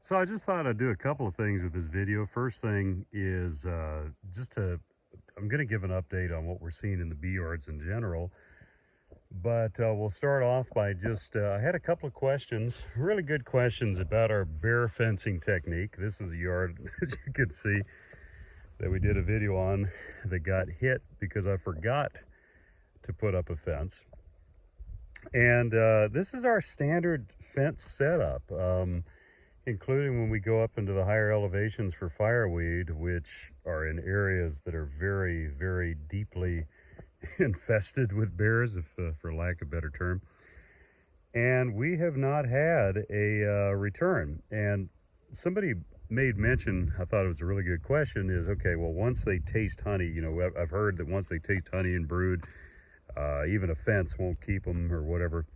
So I just thought I'd do a couple of things with this video. First thing is I'm going to give an update on what we're seeing in the bee yards in general. But we'll start off by I had a couple of questions, really good questions about our bear fencing technique. This is a yard, as you can see, that we did a video on that got hit because I forgot to put up a fence. And this is our standard fence setup. Including when we go up into the higher elevations for fireweed, which are in areas that are very, very deeply infested with bears, if for lack of a better term. And we have not had a return. And somebody made mention, I thought it was a really good question, is, okay, well, once they taste honey, you know, I've heard that once they taste honey and brood, even a fence won't keep them or whatever.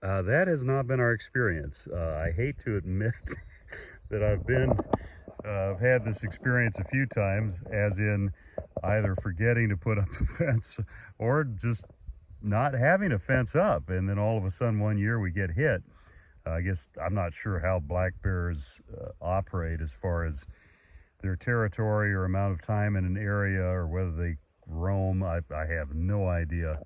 That has not been our experience. I hate to admit that I've had this experience a few times, as in either forgetting to put up a fence or just not having a fence up. And then all of a sudden one year we get hit. I guess I'm not sure how black bears operate as far as their territory or amount of time in an area, or whether they roam. I have no idea.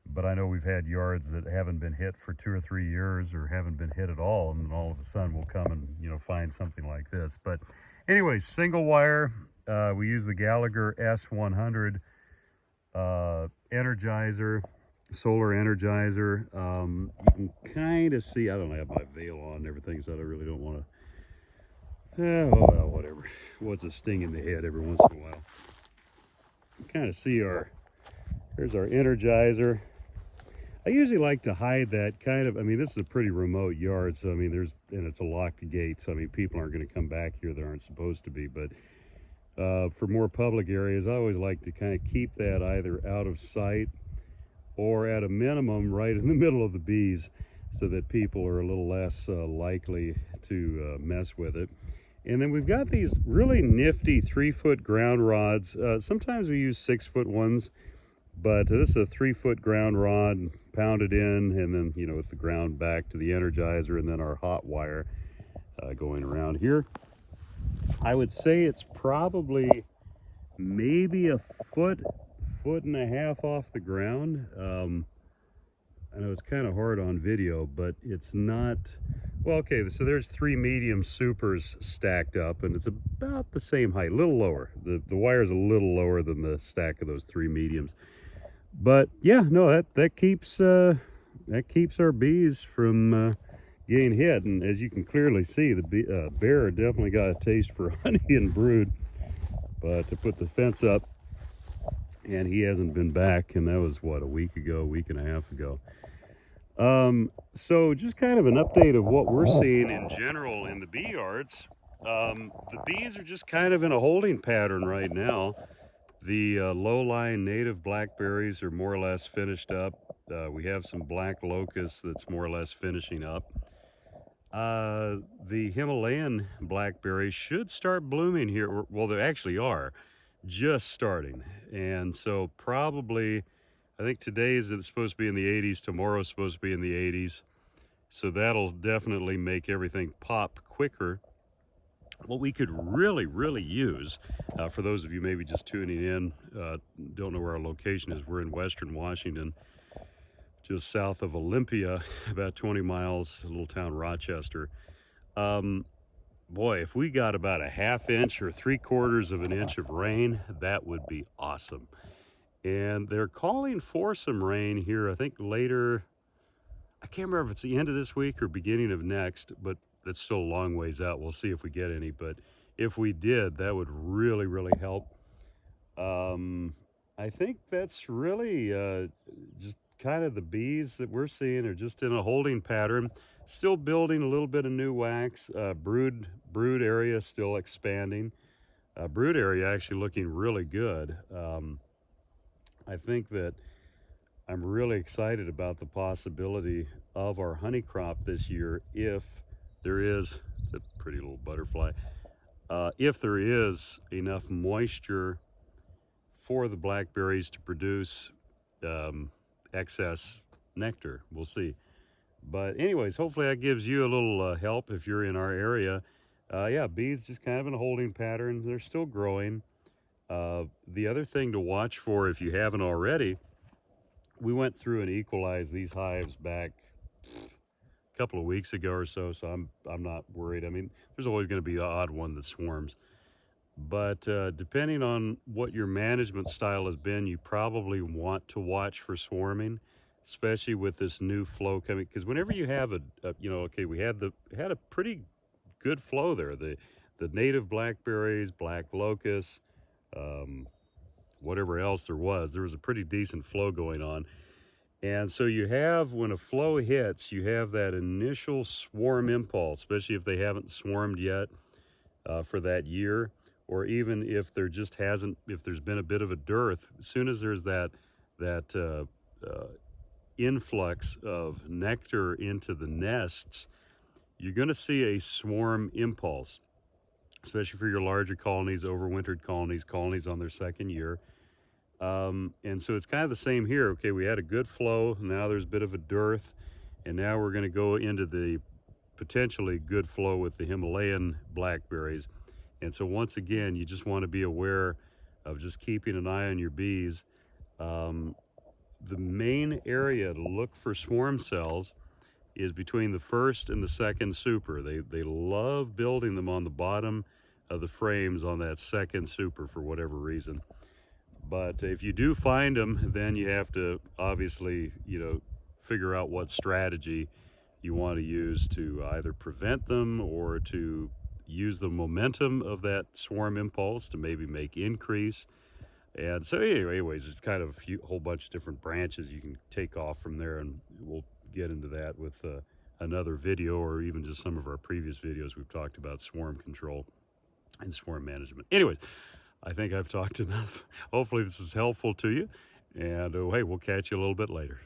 But I know we've had yards that haven't been hit for 2 or 3 years, or haven't been hit at all, and then all of a sudden we'll come and, you know, find something like this. But anyway, single wire. We use the Gallagher S100 Energizer, solar Energizer. You can kind of see, I don't have my veil on and everything, so I really don't want to, well, whatever. What's a sting in the head every once in a while. You kind of see here's our Energizer. I usually like to hide that kind of, I mean, this is a pretty remote yard, so I mean, and it's a locked gate, so I mean, people aren't going to come back here that aren't supposed to be. But for more public areas, I always like to kind of keep that either out of sight or at a minimum right in the middle of the bees, so that people are a little less likely to mess with it. And then we've got these really nifty 3-foot ground rods. Sometimes we use 6-foot ones, but this is a 3-foot ground rod pounded in, and then, you know, with the ground back to the Energizer, and then our hot wire going around here. I would say it's probably maybe a foot and a half off the ground. I know it's kind of hard on video, but it's not, well, okay, so there's 3 medium supers stacked up, and it's about the same height, a little lower. The wire's a little lower than the stack of those 3 mediums. But yeah, no, that keeps our bees from getting hit. And as you can clearly see, the bear definitely got a taste for honey and brood. But to put the fence up, and he hasn't been back, and that was what, a week and a half ago. So just kind of an update of what we're seeing in general in the bee yards. The bees are just kind of in a holding pattern right now. The low-lying native blackberries are more or less finished up. We have some black locust that's more or less finishing up. The Himalayan blackberries should start blooming here. Well, they actually are just starting. And so probably, I think today it's supposed to be in the 80s. Tomorrow's supposed to be in the 80s. So that'll definitely make everything pop quicker. What we could really, really use, for those of you maybe just tuning in, don't know where our location is, we're in Western Washington, just south of Olympia, about 20 miles, a little town, Rochester. Boy, if we got about a ½ inch or 3/4 of an inch of rain, that would be awesome. And they're calling for some rain here, I think later, I can't remember if it's the end of this week or beginning of next, but that's still a long ways out. We'll see if we get any, but if we did, that would really, really help. I think that's really just kind of the bees that we're seeing are just in a holding pattern, still building a little bit of new wax. Brood area still expanding. Brood area actually looking really good. I think that I'm really excited about the possibility of our honey crop this year, if there is, it's a pretty little butterfly, if there is enough moisture for the blackberries to produce excess nectar. We'll see. But anyways, hopefully that gives you a little help if you're in our area. Yeah, bees just kind of in a holding pattern. They're still growing. The other thing to watch for, if you haven't already, we went through and equalized these hives back a couple of weeks ago or so, so I'm not worried. I mean, there's always going to be the odd one that swarms. But depending on what your management style has been, you probably want to watch for swarming, especially with this new flow coming. Because whenever you have okay, we had a pretty good flow there. The native blackberries, black locusts, um, whatever else there was a pretty decent flow going on. And so you have, when a flow hits, you have that initial swarm impulse, especially if they haven't swarmed yet for that year, or even if there just hasn't, if there's been a bit of a dearth. As soon as there's that influx of nectar into the nests, you're going to see a swarm impulse, especially for your larger colonies, overwintered colonies, colonies on their second year. And so it's kind of the same here. Okay, we had a good flow, now there's a bit of a dearth, and now we're going to go into the potentially good flow with the Himalayan blackberries. And so once again, you just want to be aware of just keeping an eye on your bees. The main area to look for swarm cells is between the first and the second super. They love building them on the bottom of the frames on that second super for whatever reason. But if you do find them, then you have to obviously, figure out what strategy you want to use to either prevent them or to use the momentum of that swarm impulse to maybe make increase. And so anyways, it's kind of a whole bunch of different branches you can take off from there, and we'll get into that with another video, or even just some of our previous videos. We've talked about swarm control and swarm management. Anyways, I think I've talked enough. Hopefully this is helpful to you, and hey, we'll catch you a little bit later.